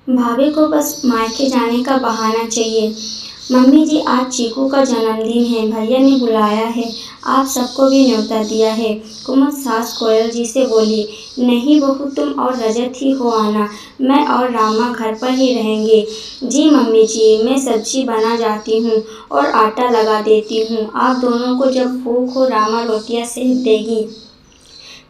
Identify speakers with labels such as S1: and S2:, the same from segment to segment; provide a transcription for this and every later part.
S1: भाभी को बस मायके जाने का बहाना चाहिए। मम्मी जी, आज चीकू का जन्मदिन है, भैया ने बुलाया है, आप सबको भी न्योता दिया है। कुमुद सास कोयल जी से बोली, नहीं बहू, तुम और रजत ही हो आना, मैं और रामा घर पर ही रहेंगे। जी मम्मी जी, मैं सब्जी बना जाती हूँ और आटा लगा देती हूँ, आप दोनों को जब भूख हो रामा रोटियाँ सेक देगी।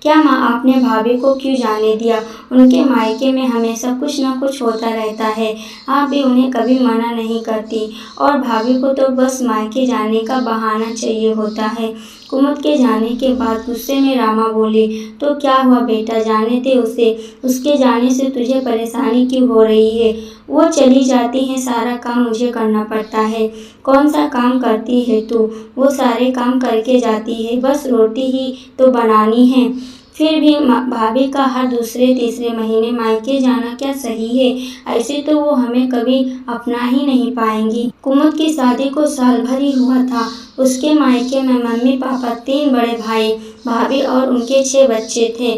S1: क्या माँ, आपने भाभी को क्यों जाने दिया? उनके मायके में हमेशा कुछ न कुछ होता रहता है, आप भी उन्हें कभी मना नहीं करती, और भाभी को तो बस मायके जाने का बहाना चाहिए होता है। कुमुद के जाने के बाद गुस्से में रामा बोली, तो क्या हुआ बेटा, जाने दे उसे, उसके जाने से तुझे परेशानी क्यों हो रही है? वो चली जाती है, सारा काम मुझे करना पड़ता है। कौन सा काम करती है तू? वो सारे काम करके जाती है, बस रोटी ही तो बनानी है। फिर भी भाभी का हर दूसरे तीसरे महीने मायके जाना क्या सही है? ऐसे तो वो हमें कभी अपना ही नहीं पाएंगी। कुमुद की शादी को साल भर ही हुआ था। उसके मायके में मम्मी पापा, 3 बड़े भाई, भाभी और उनके 6 बच्चे थे।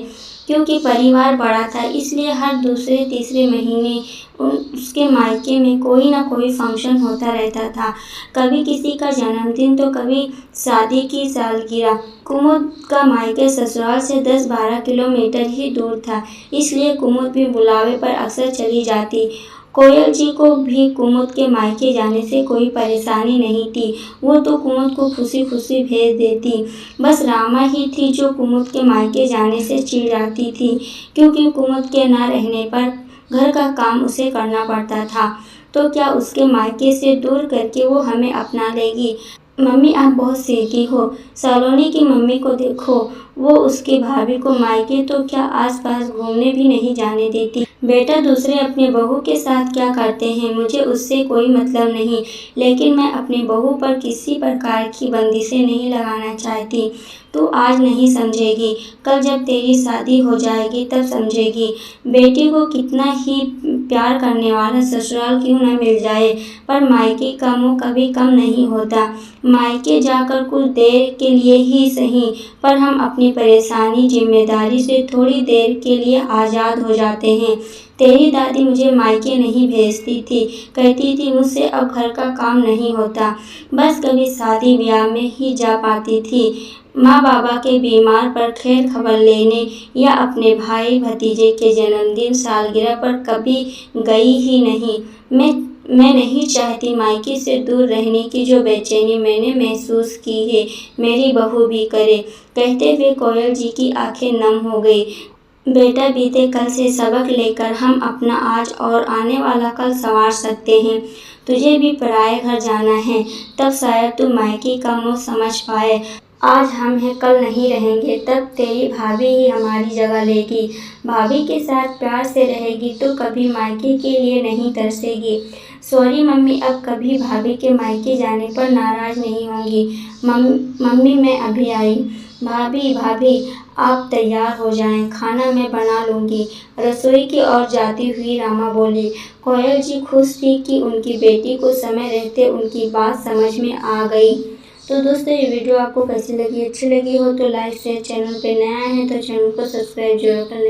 S1: क्योंकि परिवार बड़ा था, इसलिए हर दूसरे तीसरे महीने उसके मायके में कोई ना कोई फंक्शन होता रहता था। कभी किसी का जन्मदिन तो कभी शादी की सालगिरह। कुमुद का मायके ससुराल से 10-12 किलोमीटर ही दूर था, इसलिए कुमुद भी बुलावे पर अक्सर चली जाती। कोयल जी को भी कुमुद के मायके जाने से कोई परेशानी नहीं थी, वो तो कुमुद को खुशी खुशी भेज देती। बस रामा ही थी जो कुमुद के मायके जाने से चिढ़ाती थी, क्योंकि कुमुद के न रहने पर घर का काम उसे करना पड़ता था। तो क्या उसके मायके से दूर करके वो हमें अपना लेगी? मम्मी, आप बहुत सीधी हो। सलोनी की मम्मी को देखो, वो उसकी भाभी को मायके तो क्या आसपास घूमने भी नहीं जाने देती। बेटा, दूसरे अपने बहू के साथ क्या करते हैं मुझे उससे कोई मतलब नहीं, लेकिन मैं अपनी बहू पर किसी प्रकार की बंदिशें नहीं लगाना चाहती। तू आज नहीं समझेगी, कल जब तेरी शादी हो जाएगी तब समझेगी। बेटी को कितना ही प्यार करने वाला ससुराल क्यों न मिल जाए, पर मायके का मुँह कभी कम नहीं होता। मायके जाकर कुछ देर के लिए ही सही, पर हम अपनी परेशानी जिम्मेदारी से थोड़ी देर के लिए आज़ाद हो जाते हैं। तेरी दादी मुझे मायके नहीं भेजती थी, कहती थी मुझसे अब घर का काम नहीं होता, बस कभी शादी ब्याह में ही जा पाती थी। माँ बाबा के बीमार पर खैर खबर लेने या अपने भाई भतीजे के जन्मदिन सालगिरह पर कभी गई ही नहीं। मैं नहीं चाहती मायके से दूर रहने की जो बेचैनी मैंने महसूस की है, मेरी बहू भी करे। कहते हुए कोयल जी की आंखें नम हो गई। बेटा, बीते कल से सबक लेकर हम अपना आज और आने वाला कल संवार सकते हैं। तुझे भी पराए घर जाना है, तब शायद तू मायके का मोह समझ पाए। आज हम हैं, कल नहीं रहेंगे, तब तेरी भाभी ही हमारी जगह लेगी। भाभी के साथ प्यार से रहेगी तो कभी मायके के लिए नहीं तरसेगी। सॉरी मम्मी, अब कभी भाभी के मायके जाने पर नाराज़ नहीं होंगी। मम्मी, मैं अभी आई। भाभी भाभी, आप तैयार हो जाएं, खाना मैं बना लूँगी। रसोई की ओर जाती हुई रामा बोली। कोयल जी खुश थी कि उनकी बेटी को समय रहते उनकी बात समझ में आ गई। तो दोस्तों, ये वीडियो आपको कैसी लगी? अच्छी लगी हो तो लाइक शेयर, चैनल पे नया है तो चैनल को सब्सक्राइब जरूर कर लें।